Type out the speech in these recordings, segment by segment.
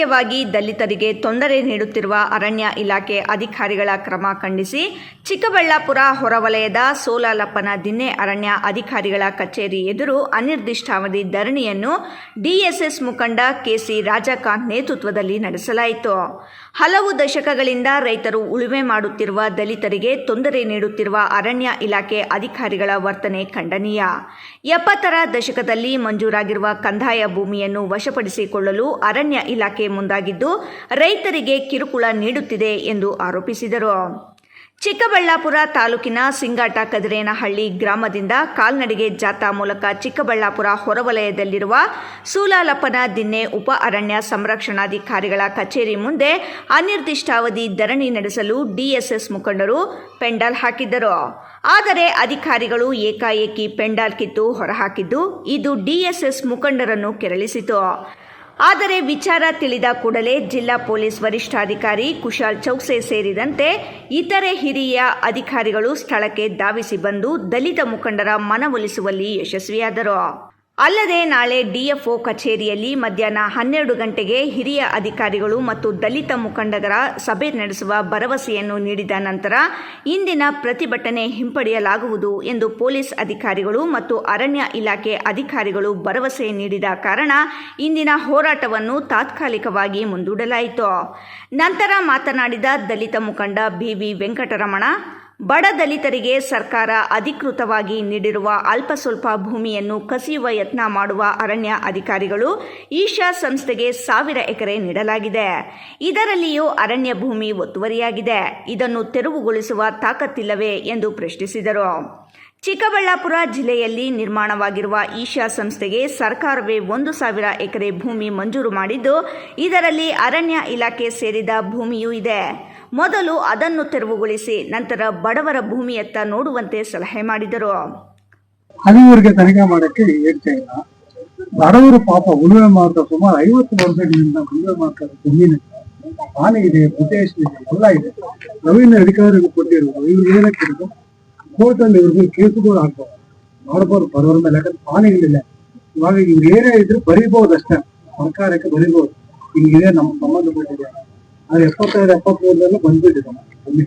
ಅನಗತ್ಯವಾಗಿ ದಲಿತರಿಗೆ ತೊಂದರೆ ನೀಡುತ್ತಿರುವ ಅರಣ್ಯ ಇಲಾಖೆ ಅಧಿಕಾರಿಗಳ ಕ್ರಮ ಖಂಡಿಸಿ ಚಿಕ್ಕಬಳ್ಳಾಪುರ ಹೊರವಲಯದ ಸೋಲಾಲಪ್ಪನ ದಿನ್ನೆ ಅರಣ್ಯ ಅಧಿಕಾರಿಗಳ ಕಚೇರಿ ಎದುರು ಅನಿರ್ದಿಷ್ಟಾವಧಿ ಧರಣಿಯನ್ನು ಡಿಎಸ್ಎಸ್ ಮುಖಂಡ ಕೆಸಿ ರಾಜಕಾಂತ್ ನೇತೃತ್ವದಲ್ಲಿ ನಡೆಸಲಾಯಿತು. ಹಲವು ದಶಕಗಳಿಂದ ರೈತರು ಉಳುಮೆ ಮಾಡುತ್ತಿರುವ ದಲಿತರಿಗೆ ತೊಂದರೆ ನೀಡುತ್ತಿರುವ ಅರಣ್ಯ ಇಲಾಖೆ ಅಧಿಕಾರಿಗಳ ವರ್ತನೆ ಖಂಡನೀಯ. 70ರ ದಶಕದಲ್ಲಿ ಮಂಜೂರಾಗಿರುವ ಕಂದಾಯ ಭೂಮಿಯನ್ನು ವಶಪಡಿಸಿಕೊಳ್ಳಲು ಅರಣ್ಯ ಇಲಾಖೆ ಮುಂದಾಗಿದ್ದು ರೈತರಿಗೆ ಕಿರುಕುಳ ನೀಡುತ್ತಿದೆ ಎಂದು ಆರೋಪಿಸಿದರು. ಚಿಕ್ಕಬಳ್ಳಾಪುರ ತಾಲೂಕಿನ ಸಿಂಗಾಟ ಕದಿರೇನಹಳ್ಳಿ ಗ್ರಾಮದಿಂದ ಕಾಲ್ನಡಿಗೆ ಜಾಥಾ ಮೂಲಕ ಚಿಕ್ಕಬಳ್ಳಾಪುರ ಹೊರವಲಯದಲ್ಲಿರುವ ಸೂಲಾಲಪ್ಪನ ದಿನ್ನೆ ಉಪ ಅರಣ್ಯ ಸಂರಕ್ಷಣಾಧಿಕಾರಿಗಳ ಕಚೇರಿ ಮುಂದೆ ಅನಿರ್ದಿಷ್ಟಾವಧಿ ಧರಣಿ ನಡೆಸಲು ಡಿಎಸ್ಎಸ್ ಮುಖಂಡರು ಪೆಂಡಾಲ್ ಹಾಕಿದ್ದರು. ಆದರೆ ಅಧಿಕಾರಿಗಳು ಏಕಾಏಕಿ ಪೆಂಡಾಲ್ ಕಿತ್ತು ಹೊರಹಾಕಿದ್ದು ಇದು ಡಿಎಸ್ಎಸ್ ಮುಖಂಡರನ್ನು ಕೆರಳಿಸಿತು. ಆದರೆ ವಿಚಾರ ತಿಳಿದ ಕೂಡಲೇ ಜಿಲ್ಲಾ ಪೊಲೀಸ್ ವರಿಷ್ಠಾಧಿಕಾರಿ ಕುಶಾಲ್ ಚೌಕ್ಸೆ ಸೇರಿದಂತೆ ಇತರೆ ಹಿರಿಯ ಅಧಿಕಾರಿಗಳು ಸ್ಥಳಕ್ಕೆ ಧಾವಿಸಿ ಬಂದು ದಲಿತ ಮುಖಂಡರ ಮನವೊಲಿಸುವಲ್ಲಿ ಯಶಸ್ವಿಯಾದರು. ಅಲ್ಲದೆ ನಾಳೆ ಡಿಎಫ್ಒ ಕಚೇರಿಯಲ್ಲಿ ಮಧ್ಯಾಹ್ನ 12 ಗಂಟೆಗೆ ಹಿರಿಯ ಅಧಿಕಾರಿಗಳು ಮತ್ತು ದಲಿತ ಮುಖಂಡರ ಸಭೆ ನಡೆಸುವ ಭರವಸೆಯನ್ನು ನೀಡಿದ ನಂತರ ಇಂದಿನ ಪ್ರತಿಭಟನೆ ಹಿಂಪಡೆಯಲಾಗುವುದು ಎಂದು ಪೊಲೀಸ್ ಅಧಿಕಾರಿಗಳು ಮತ್ತು ಅರಣ್ಯ ಇಲಾಖೆ ಅಧಿಕಾರಿಗಳು ಭರವಸೆ ನೀಡಿದ ಕಾರಣ ಇಂದಿನ ಹೋರಾಟವನ್ನು ತಾತ್ಕಾಲಿಕವಾಗಿ ಮುಂದೂಡಲಾಯಿತು. ನಂತರ ಮಾತನಾಡಿದ ದಲಿತ ಮುಖಂಡ ಬಿವಿ ವೆಂಕಟರಮಣ, ಬಡ ದಲಿತರಿಗೆ ಸರ್ಕಾರ ಅಧಿಕೃತವಾಗಿ ನೀಡಿರುವ ಅಲ್ಪ ಸ್ವಲ್ಪ ಭೂಮಿಯನ್ನು ಕಸಿಯುವ ಯತ್ನ ಮಾಡುವ ಅರಣ್ಯ ಅಧಿಕಾರಿಗಳು ಈಶಾ ಸಂಸ್ಥೆಗೆ 1000 ಎಕರೆ ನೀಡಲಾಗಿದೆ. ಇದರಲ್ಲಿಯೂ ಅರಣ್ಯ ಭೂಮಿ ಒತ್ತುವರಿಯಾಗಿದೆ. ಇದನ್ನು ತೆರವುಗೊಳಿಸುವ ತಾಕತ್ತಿಲ್ಲವೇ ಎಂದು ಪ್ರಶ್ನಿಸಿದರು. ಚಿಕ್ಕಬಳ್ಳಾಪುರ ಜಿಲ್ಲೆಯಲ್ಲಿ ನಿರ್ಮಾಣವಾಗಿರುವ ಈಶಾ ಸಂಸ್ಥೆಗೆ ಸರ್ಕಾರವೇ 1000 ಎಕರೆ ಭೂಮಿ ಮಂಜೂರು ಮಾಡಿದ್ದು ಇದರಲ್ಲಿ ಅರಣ್ಯ ಇಲಾಖೆ ಸೇರಿದ ಭೂಮಿಯೂ ಇದೆ. ಮೊದಲು ಅದನ್ನು ತೆರವುಗೊಳಿಸಿ ನಂತರ ಬಡವರ ಭೂಮಿಯತ್ತ ನೋಡುವಂತೆ ಸಲಹೆ ಮಾಡಿದರು. ಹದಿವರಿಗೆ ತನಿಖೆ ಮಾಡಕ್ಕೆ ಹೇಳ್ತಾ ಇಲ್ಲ. ಬಡವರು ಪಾಪ ಉಳುಮೆ ಮಾಡ್ತಾರೆ. ಸುಮಾರು 50 ವರ್ಷಗಳಿಂದ ಉಳುಮೆ ಮಾಡ್ತಾರೆ. ಜಮೀನು ಆನೆ ಇದೆ, ಉದ್ದೇಶ ಇದೆ, ಎಲ್ಲ ಇದೆ. ನವೀನ ಅಧಿಕಾರಿಗಳು ಕೊಟ್ಟಿರೋದು ಇವ್ರಿಗೆ ಏನಕ್ಕೆ ಕೋರ್ಟಲ್ಲಿ ಇವ್ರಿಗೆ ಕೇಸುಗಳು ಹಾಕ್ಬೋದು, ಮಾಡ್ಬೋದು ಬಡವರ ಮೇಲೆ. ಯಾಕಂದ್ರೆ ಆನೆಗಳಿಲ್ಲ. ಇವಾಗ ಇವ್ರು ಏನೇ ಇದ್ರು ಬರೀಬಹುದು ಅಷ್ಟೇ, ಸರ್ಕಾರಕ್ಕೆ ಬರೀಬಹುದು. ಹಿಂಗಿದೆ ನಮ್ಗೆ ಸಂಬಂಧಪಟ್ಟಿದೆ. ಅದು 75-73 ಬಂದ್ಬಿಟ್ಟಿದೆ.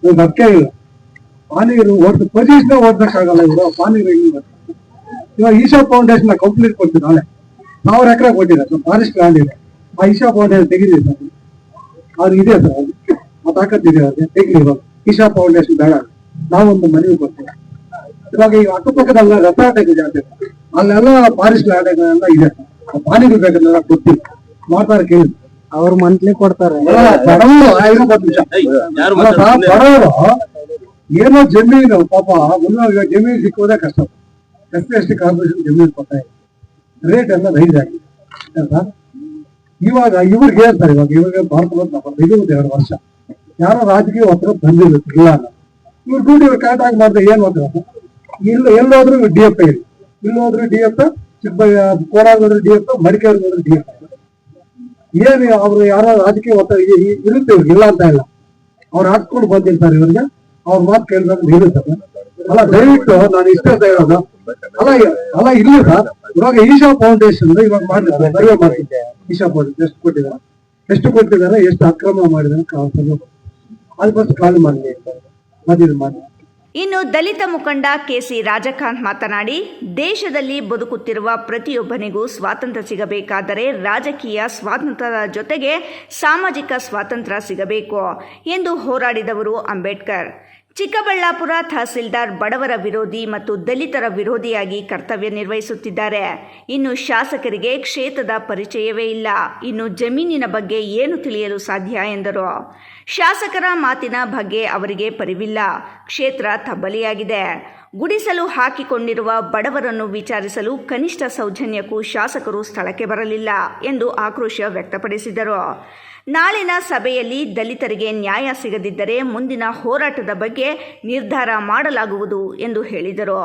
ಅದಕ್ಕೆ ಇಲ್ಲ ಪಾನೀರು ಓದ್ ಪೊಸಿಷನ್ ಓದ್ಬೇಕಾಗಲ್ಲ. ಇವರು ಪಾನೀರು ಇವಾಗ ಈಶಾ ಫೌಂಡೇಶನ್ ಕಂಪ್ಲೀಟ್ ಕೊಡ್ತೀವಿ. ನಾಳೆ 1000 ಎಕರೆ ಕೊಟ್ಟಿದ್ದಾರೆ. ಫಾರೆಸ್ಟ್ ಲ್ಯಾಂಡ್ ಇದೆ. ಆ ಈಶಾ ಫೌಂಡೇಶನ್ ತೆಗಿದಿದೆ ಸರ್. ಅವ್ರು ಇದೆ ಸರ್, ಆ ತಾಕತ್ತಿದೆ ಅವ್ರಿಗೆ ತೆಗಿಲಿ. ಇವಾಗ ಈಶಾ ಫೌಂಡೇಶನ್ ಬೇಡ, ನಾವೊಂದು ಮನವಿ ಕೊಡ್ತೀವಿ. ಇವಾಗ ಈಗ ಅಕ್ಕಪಕ್ಕದಲ್ಲ ರೆಸಾರ್ಟ್ ಜಾತಿ ಅಲ್ಲೆಲ್ಲ ಫಾರೆಸ್ಟ್ ಲ್ಯಾಂಡ್ ಇದೆ. ಪಾನಿಗಳು ಬೇಕಂದ್ರೆ ಕೊಡ್ತೀವಿ. ಮಾತಾಡ ಕೇಳಿ ಅವ್ರು ಮಂತ್ಲಿ ಕೊಡ್ತಾರೆ. ಬಡವರು ಏನೋ ಜಮೀನು ಪಾಪ ಜಮೀನು ಸಿಕ್ಕೋದೇ ಕಷ್ಟ. ಎಸ್ಟಿ ಕಾರ್ಪೊರೇಷನ್ ಜಮೀನು ಕೊಡ್ತಾ ಇದೆ. ರೇಟ್ ಎಲ್ಲ ರೈಸ್ ಆಗಿದೆ. ಇವಾಗ ಇವ್ರಿಗೆ ಹೇಳ್ತಾರೆ, ಇವಾಗ ಭಾರತ ಬಂದ 2 ವರ್ಷ ಯಾರೋ ರಾಜಕೀಯ ಒತ್ತಡ ಬಂದಿರುತ್ತೆ. ಇಲ್ಲ ಇವ್ರು ಡ್ಯೂಟಿ ಕರೆಕ್ಟ್ ಆಗಿ ಮಾಡಿದ್ರೆ ಏನ್ ಮಾಡ್ತಾರೆ? ಎಲ್ಲೋದ್ರು DF ಇದೆ, ಇಲ್ಲೋದ್ರು DF, ಕೋಲಾರ ಹೋದ್ರೆ DF, ಮಡಿಕೇರಿ ಹೋದ್ರೆ DF. ಏನು ಅವ್ರು ಯಾರೋ ರಾಜಕೀಯ ಒತ್ತಡ ಇರುತ್ತೆ ಇವ್ರಿಗೆ, ಇಲ್ಲ ಅಂತ ಇಲ್ಲ. ಅವ್ರು ಹಾಕ್ಕೊಂಡು ಬಂದಿರ್ತಾರೆ. ಇವ್ರಿಗೆ ಅವ್ರ ಮಾತು ಕೇಳಿದ್ರೆ ಇರುತ್ತೆ. ಅಲ್ಲ ದಯವಿಟ್ಟು ನಾನು ಇಷ್ಟ ಹೇಳೋದು ಅಲ್ಲ ಇಲ್ಲಿ ಸರ್. ಇವಾಗ ಈಶಾ ಫೌಂಡೇಶನ್ ಇವಾಗ ಮಾಡಿದ್ದಾರೆ, ಸರ್ವೆ ಮಾಡ್ತಿದ್ದೆ. ಈಶಾ ಫೌಂಡೇಶನ್ ಎಷ್ಟು ಕೊಟ್ಟಿದ್ದಾರೆ, ಎಷ್ಟು ಅಕ್ರಮ ಮಾಡಿದ್ದಾರೆ, ಅದಕ್ಕೋಸ್ಕರ ಖಾಲಿ ಮಾಡಿ ಮದುವೆ ಮಾಡಿ. ಇನ್ನು ದಲಿತ ಮುಖಂಡ ಕೆಸಿ ರಾಜಕಾಂತ್ ಮಾತನಾಡಿ, ದೇಶದಲ್ಲಿ ಬದುಕುತ್ತಿರುವ ಪ್ರತಿಯೊಬ್ಬನಿಗೂ ಸ್ವಾತಂತ್ರ್ಯ ಸಿಗಬೇಕಾದರೆ ರಾಜಕೀಯ ಸ್ವಾತಂತ್ರ್ಯದ ಜೊತೆಗೆ ಸಾಮಾಜಿಕ ಸ್ವಾತಂತ್ರ್ಯ ಸಿಗಬೇಕು ಎಂದು ಹೋರಾಡಿದವರು ಅಂಬೇಡ್ಕರ್. ಚಿಕ್ಕಬಳ್ಳಾಪುರ ತಹಸೀಲ್ದಾರ್ ಬಡವರ ವಿರೋಧಿ ಮತ್ತು ದಲಿತರ ವಿರೋಧಿಯಾಗಿ ಕರ್ತವ್ಯ ನಿರ್ವಹಿಸುತ್ತಿದ್ದಾರೆ. ಇನ್ನು ಶಾಸಕರಿಗೆ ಕ್ಷೇತ್ರದ ಪರಿಚಯವೇ ಇಲ್ಲ. ಇನ್ನು ಜಮೀನಿನ ಬಗ್ಗೆ ಏನು ತಿಳಿಯಲು ಸಾಧ್ಯ ಎಂದರು. ಶಾಸಕರ ಮಾತಿನ ಬಗ್ಗೆ ಅವರಿಗೆ ಪರಿವಿಲ್ಲ. ಕ್ಷೇತ್ರ ತಬ್ಬಲಿಯಾಗಿದೆ. ಗುಡಿಸಲು ಹಾಕಿಕೊಂಡಿರುವ ಬಡವರನ್ನು ವಿಚಾರಿಸಲು ಕನಿಷ್ಠ ಸೌಜನ್ಯಕ್ಕೂ ಶಾಸಕರು ಸ್ಥಳಕ್ಕೆ ಬರಲಿಲ್ಲ ಎಂದು ಆಕ್ರೋಶ ವ್ಯಕ್ತಪಡಿಸಿದರು. ನಾಳಿನ ಸಭೆಯಲ್ಲಿ ದಲಿತರಿಗೆ ನ್ಯಾಯ ಸಿಗದಿದ್ದರೆ ಮುಂದಿನ ಹೋರಾಟದ ಬಗ್ಗೆ ನಿರ್ಧಾರ ಮಾಡಲಾಗುವುದು ಎಂದು ಹೇಳಿದರು.